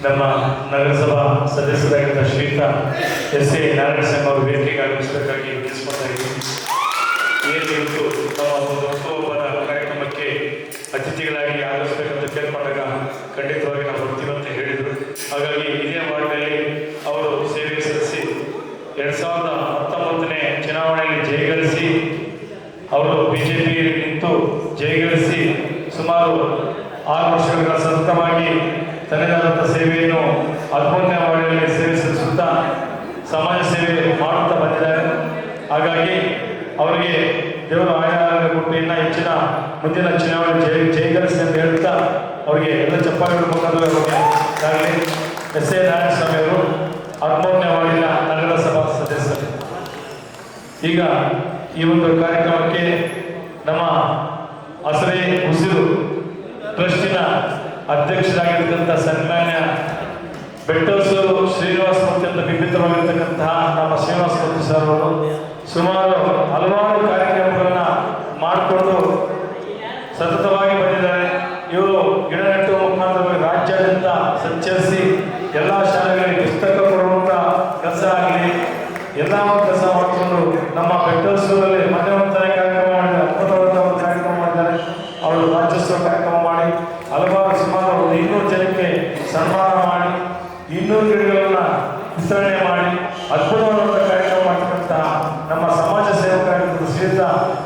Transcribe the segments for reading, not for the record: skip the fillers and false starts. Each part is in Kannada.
ನಮ್ಮ ನಗರಸಭಾ ಸದಸ್ಯರಾಗಿದ್ದ ಶ್ರೀಯುತ ಎಸ್ ಎ ನಾರಾಯಣಸ್ವಾಮಿ ಅವರು ವೇದಿಕೆಗೆ ಆಗಮಿಸಬೇಕಾಗಿ ವಿನಿಸ್ಕೊಳ್ತಾ ಇದ್ದೀನಿ. ಇವತ್ತು ನಮ್ಮ ಒಂದು ಹುಟ್ಟುಹಬ್ಬದ ಕಾರ್ಯಕ್ರಮಕ್ಕೆ ಅತಿಥಿಗಳಾಗಿ ಆಗಮಿಸಬೇಕಂತ ಕೇಳ್ಕೊಂಡಾಗ ಖಂಡಿತವಾಗಿ ನಾವು ಬರ್ತೀವಿ ಅಂತ ಹೇಳಿದರು. ಹಾಗಾಗಿ ಇದೇ ವಾರ್ಡ್ನಲ್ಲಿ ಅವರು ಸೇವೆ ಸಲ್ಲಿಸಿ 2019ನೇ ಚುನಾವಣೆಯಲ್ಲಿ ಜಯಗಳಿಸಿ ಅವರು ಬಿಜೆಪಿಯಲ್ಲಿ ನಿಂತು ಜಯಗಳಿಸಿ ಸುಮಾರು 6 ವರ್ಷಗಳ ಸತತವಾಗಿ ತನ್ನದಾದಂಥ ಸೇವೆಯನ್ನು 13ನೇ ವಾರ್ಡಿನಲ್ಲಿ ಸೇವೆ ಸಲ್ಲಿಸುತ್ತಾ ಸಮಾಜ ಸೇವೆ ಮಾಡುತ್ತಾ ಬಂದಿದ್ದಾರೆ. ಹಾಗಾಗಿ ಅವರಿಗೆ ದೇವರು ಆಯಾರ ಕೊಟ್ಟು ಇನ್ನೂ ಹೆಚ್ಚಿನ ಮುಂದಿನ ಚುನಾವಣೆ ಜಯಗಳಿಸಿ ಅಂತ ಹೇಳ್ತಾ ಅವರಿಗೆ ಎಲ್ಲ ಚಪ್ಪಾಳೆಗಳ ಮುಖಾಂತರವಾಗಿ ಎಸ್ ಎ ನಾರಾಯಣಸ್ವಾಮಿ ಅವರು 13ನೇ ವಾರ್ಡಿನ ನಗರಸಭಾ ಸದಸ್ಯರು. ಈಗ ಈ ಒಂದು ಕಾರ್ಯಕ್ರಮಕ್ಕೆ ನಮ್ಮ ಹಸರೆ ಉಸಿರು ಟ್ರಸ್ಟಿನ ಅಧ್ಯಕ್ಷರಾಗಿರ್ತಕ್ಕಂಥ ಸನ್ಮಾನ್ಯ ಬೆಟ್ಟಸೂರು ಶ್ರೀನಿವಾಸ ಮೂರ್ತಿ ಅಂತ ಬಿಂಬಿತವಾಗಿರ್ತಕ್ಕಂತಹ ನಮ್ಮ ಶ್ರೀನಿವಾಸ ಮೂರ್ತಿ ಸರ್ ಅವರು ಸುಮಾರು ಹಲವಾರು ಕಾರ್ಯಕ್ರಮಗಳನ್ನ ಮಾಡಿಕೊಂಡು ಸತತವಾಗಿ ಬಂದಿದ್ದಾರೆ. ಇವರು ಗಿಡ ನೆಟ್ಟುವ ಮುಖಾಂತರವಾಗಿ ರಾಜ್ಯಾದ್ಯಂತ ಸಂಚರಿಸಿ ಎಲ್ಲ ಶಾಲೆಗಳಿಗೆ ಪುಸ್ತಕ ಕೊಡುವಂಥ ಕೆಲಸ ಆಗಲಿ ಎಲ್ಲ ಕೆಲಸ ಮಾಡಿಕೊಂಡು ನಮ್ಮ ಬೆಟ್ಟಸೂರಲ್ಲಿ ಮಧ್ಯವರ್ತರ ಕಾರ್ಯಕ್ರಮ ಮಾಡಿದ್ದಾರೆ, ಅದ್ಭುತವಾದ ಒಂದು ಕಾರ್ಯಕ್ರಮ ಮಾಡಿದ್ದಾರೆ. ಅವರು ರಾಜ್ಯೋತ್ಸವ ಕಾರ್ಯಕ್ರಮ ಮಾಡಿ ಹಲವಾರು ಸುಮಾರು 200 ಜನಕ್ಕೆ ಸನ್ಮಾನ ಮಾಡಿ 200 ಗಿಡಗಳನ್ನು ವಿತರಣೆ ಮಾಡಿ ಅದ್ಭುತವಾದ ಕಾರ್ಯಕ್ರಮ ಮಾಡ್ತಕ್ಕಂಥ ನಮ್ಮ ಸಮಾಜ ಸೇವಕರಾಗಿದ್ದ ಶ್ರೀಯುತ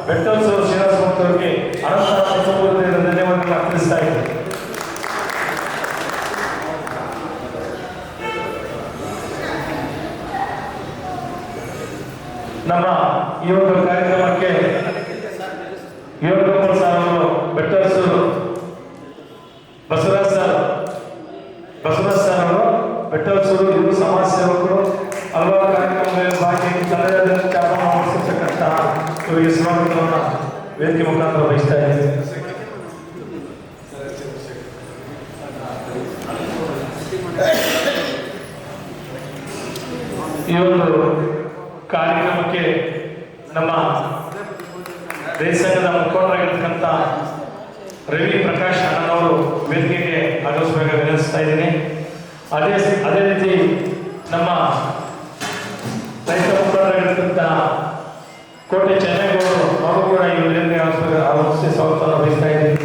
ಬೆಟ್ಟಸೂರು ಶ್ರೀನಿವಾಸ ಮೂರ್ತಿ ಅವರಿಗೆ ಅನಂತ ಧನ್ಯವಾದಗಳನ್ನು ಅರ್ಪಿಸ್ತಾ ಇದ್ದಾರೆ. ನಮ್ಮ ಈ ಒಂದು ಕಾರ್ಯಕ್ರಮಕ್ಕೆ ಯುವಕ ಸರ್ ಅವರು ಬೆಟ್ಟಸೂರು ಬಸವರಾಜ್ ಸರ್ ಅವರು ಬೆಟ್ಟಸೂರು ಇವರು ಸಮಾಜ ಸೇವಕರು ಹಲವಾರು ಕಾರ್ಯಕ್ರಮಗಳಲ್ಲಿ ಭಾಗಿ ತಲೆಯಲ್ಲಿ ಚಾಪನ ಮಾಡಿಸಿರ್ತಕ್ಕಂಥ ಇವರಿಗೆ ಸ್ವಾಗತವನ್ನು ವೇದಿಕೆ ಮುಖಾಂತರ ವಹಿಸ್ತಾ ಇದ್ದೇವೆ. ಈ ಒಂದು ಕಾರ್ಯಕ್ರಮಕ್ಕೆ ನಮ್ಮ ದೇಶದ ಮುಖಂಡರಾಗಿರ್ತಕ್ಕಂಥ ರವಿ ಪ್ರಕಾಶ್ ಅಣ್ಣನವರು ವೇದಿಕೆಗೆ ಆಗಮಿಸಬೇಕಾಗಿ ವಿನಂತಿಸ್ತಾ ಇದ್ದೀನಿ. ಅದೇ ರೀತಿ ನಮ್ಮ ರೈತ ಮುಖಂಡರಾಗಿರ್ತಕ್ಕಂಥ ಕೋಟೆ ಚೆನ್ನೈಗೌಡರು ಅವರು ಕೂಡ ಈ ವೇದಿಕೆಗೆ ಆಗಮಿಸಿ ಸ್ವಾಗತವನ್ನು ವಹಿಸ್ತಾ ಇದ್ದೀನಿ.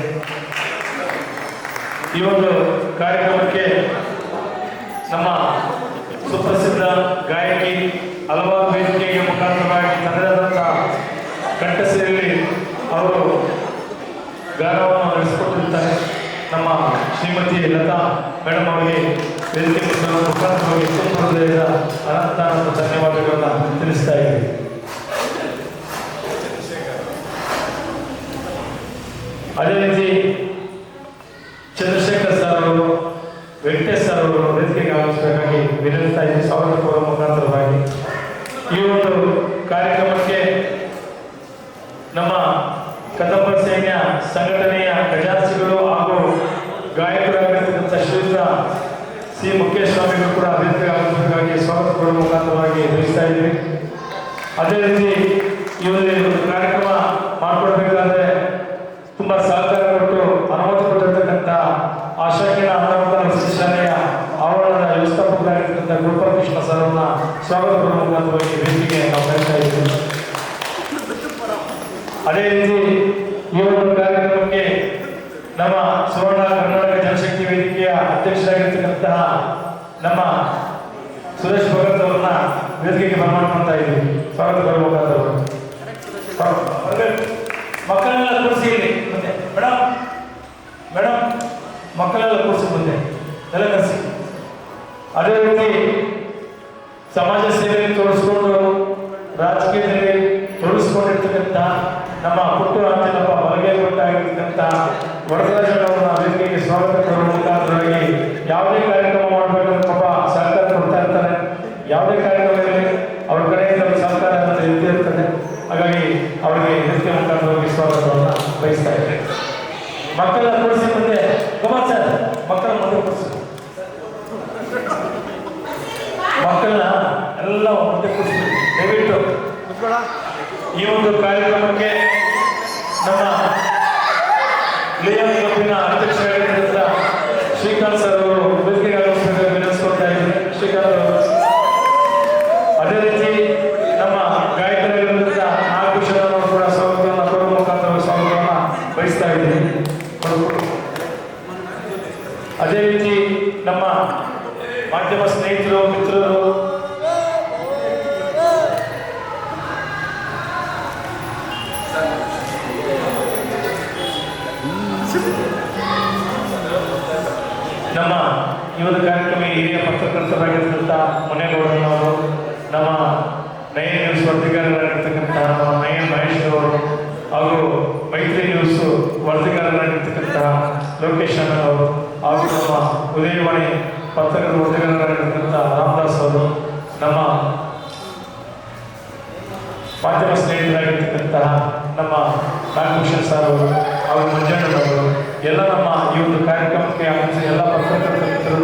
ಈ ಒಂದು ಕಾರ್ಯಕ್ರಮಕ್ಕೆ ನಮ್ಮ ಸುಪ್ರಸಿದ್ಧ ಗಾಯಕಿ ಹಲವಾರು ವೇದಿಕೆಗೆ ಮುಖಾಂತರವಾಗಿ ತನ್ನದಾದಂಥ ಕಂಠಸಿರಿಯಲ್ಲಿ ಅವರು ಗಾನವನ್ನು ನಡೆಸಿಕೊಟ್ಟಿರ್ತಾರೆ. ನಮ್ಮ ಶ್ರೀಮತಿ ಲತಾ ಮೇಡಮ್ ಅವರಿಗೆ ವೇದಿಕೆ ಮುಖಾಂತರವಾಗಿ ಹೃದಯದ ಅನಂತ ಧನ್ಯವಾದಗಳನ್ನು ತಿಳಿಸ್ತಾ ಇದ್ದೀವಿ. ಅದೇ ರೀತಿ ಚಂದ್ರಶೇಖರ್ ಸರ್ ಅವರು ವೆಂಕಟೇಶ್ ಸರ್ ಅವರು ವೇದಿಕೆಗೆ ಆಗಮಿಸಬೇಕಾಗಿ ವಿನಂತಿಸ್ತಾ ಇದ್ದೀವಿ ಸ್ವಾಗತ ಕೋರುವ ಮುಖಾಂತರವಾಗಿ. ಈ ಒಂದು ಕಾರ್ಯಕ್ರಮಕ್ಕೆ ನಮ್ಮ ಕದಂಬ ಸೈನ್ಯ ಸಂಘಟನೆಯ ಖಜಾಂಚಿಗಳು ಹಾಗೂ ಗಾಯಕರಾಗಿರ್ತಕ್ಕಂಥ ಶ್ರೀಯುತ ಸಿ ಮುಖೇಶ್ ಸ್ವಾಮಿಗಳು ಕೂಡ ವೇದಿಕೆಗೆ ಆಗಮಿಸಬೇಕಾಗಿ ಸ್ವಾಗತ ಕೋರುವ ಮುಖಾಂತರವಾಗಿ ವಹಿಸ್ತಾ ಇದ್ದೀವಿ. ಅದೇ ರೀತಿ ಈ ಒಂದು ಕಾರ್ಯಕ್ರಮ ಮಾಡಿಕೊಡ್ಬೇಕಾದ್ರೆ ತುಂಬ ಸಹಕಾರ ಕೊಟ್ಟು ಅನುಮತಿ ಕೊಟ್ಟಿರ್ತಕ್ಕಂಥ ಆಶಾಕಿನ ಅನ್ನದಾನ ಶಾಲೆಯ ಆವರಣದ ವ್ಯವಸ್ಥಾಪಕರಾಗಿರ್ತಕ್ಕಂಥ ಗುರುಪ್ರಕೃಷ್ಣ ಸರ್ ಅವರನ್ನ ಸ್ವಾಗತ ಕೋರುವ ಮುಖಾಂತರವಾಗಿ ವೇದಿಕೆಗೆ ನಾವು ಕರೀತಾ ಇದ್ದೀವಿ. ಅದೇ ರೀತಿ ಈ ಒಂದು ಕಾರ್ಯಕ್ರಮಕ್ಕೆ ನಮ್ಮ ಸುವರ್ಣ ಕರ್ನಾಟಕ ಜನಶಕ್ತಿ ವೇದಿಕೆಯ ಅಧ್ಯಕ್ಷರಾಗಿರ್ತಕ್ಕಂತಹ ನಮ್ಮ ಸುರೇಶ್ ಭಗತ್ ಅವರನ್ನ ವೇದಿಕೆಗೆ ಬರಮಾಡ್ಕೊಳ್ತಾ ಇದ್ದೀವಿ. ಸ್ವಾಗತ ಕೋರುವ ಮುಖಾಂತರ ಮಕ್ಕಳೆಲ್ಲ ಕೂರಿಸಿ ಮುಂದೆ ಮೇಡಮ್ ಮಕ್ಕಳೆಲ್ಲ ಕೂರಿಸಿ ಮುಂದೆ ಎಲ್ಲ ಕರೆಸಿ. ಅದೇ ರೀತಿ ಸಮಾಜ ಸೇವೆಯಲ್ಲಿ ತೋರಿಸ್ಕೊಂಡು ರಾಜಕೀಯದಲ್ಲಿ ತೊಡಗಿಸ್ಕೊಂಡಿರ್ತಕ್ಕಂಥ ನಮ್ಮ ಪುಟ್ಟು ಅಂಜನಪ್ಪ ಬಲಗೈ ಕೊಟ್ಟಾಗಿರ್ತಕ್ಕಂಥ ವರದರಾಜನವರನ್ನ ವೇದಿಕೆಗೆ ಸ್ವಾಗತ ಕೋರುವ ಮುಖಾಂತರವಾಗಿ ಯಾವುದೇ ಕಾರ್ಯಕ್ರಮ ಮಾಡಬೇಕಂದ್ರೆ ಪಾಪ ಸಹಕಾರ ಕೊಡ್ತಾ ಇರ್ತಾರೆ. ಯಾವುದೇ ಕಾರ್ಯಕ್ರಮದಲ್ಲಿ ಅವ್ರ ಕಡೆಯಿಂದ ಸಹಕಾರ ಇದ್ದೇ ಇರ್ತದೆ. ಹಾಗಾಗಿ ಅವರಿಗೆ ವೇದಿಕೆ ಮುಖಾಂತರವಾಗಿ ಸ್ವಾಗತವನ್ನು ವಹಿಸ್ತಾ ಇದ್ದಾರೆ. ಮಕ್ಕಳೆಲ್ಲ ಕೂರಿಸಿ ಮುಂದೆ ಗಮನ ಸರ್, ಮಕ್ಕಳ ಮುಂದೆ ಕೂರಿಸಿ, ಮಕ್ಕಳನ್ನ ಎಲ್ಲ ಮುಂದೆ ಕೂರಿಸಿ ದಯವಿಟ್ಟು. ಈ ಒಂದು ಕಾರ್ಯಕ್ರಮಕ್ಕೆ ನಮ್ಮ ಲಿಯಂ ಕ್ಲಬ್ಬಿನ ಅಧ್ಯಕ್ಷರಾಗಿದ್ದ ಶ್ರೀಕಾಂತ್ ಸರ್ ಅವರು ವೇದಿಕೆಗೆ ಆಗಮಿಸಬೇಕು. ರೀತಿ ನಮ್ಮ ಮಾಧ್ಯಮ ಸ್ನೇಹಿತರು ಮಿತ್ರರು ನಮ್ಮ ಈ ಒಂದು ಕಾರ್ಯಕ್ರಮ ಹಿರಿಯ ಪತ್ರಕರ್ತರಾಗಿರ್ತಕ್ಕಂಥ ಮುನೇಗೌಡರವರು, ನಮ್ಮ ನಯನ್ ನ್ಯೂಸ್ ವರದಿಗಾರರಾಗಿರ್ತಕ್ಕಂಥ ನಮ್ಮ ನಯನ್ ಮಹೇಶ್ ಅವರು, ಹಾಗೂ ಮೈತ್ರಿ ನ್ಯೂಸ್ ವರದಿಗಾರರಾಗಿರ್ತಕ್ಕಂಥ ಲೋಕೇಶ್ ಅವರು, ಹಾಗೂ ನಮ್ಮ ಉದಯವಾಣಿ ಪತ್ರಕರ್ತರ ವರದಿಗಾರರಾಗಿರ್ತಕ್ಕಂಥ ರಾಮದಾಸ್ ಅವರು, ನಮ್ಮ ಮಾಧ್ಯಮ ಸ್ನೇಹಿತರಾಗಿರ್ತಕ್ಕಂತಹ ನಮ್ಮ ನಾಗಭೂಷಣ್ ಸರ್ ಅವರು, ಹಾಗೂ ಮಂಜಣ್ಣನವರು, ಎಲ್ಲ ನಮ್ಮ ಈ ಒಂದು ಕಾರ್ಯಕ್ರಮಕ್ಕೆ ಆಗಮಿಸಿದ ಎಲ್ಲ ಪತ್ರಕರ್ತರ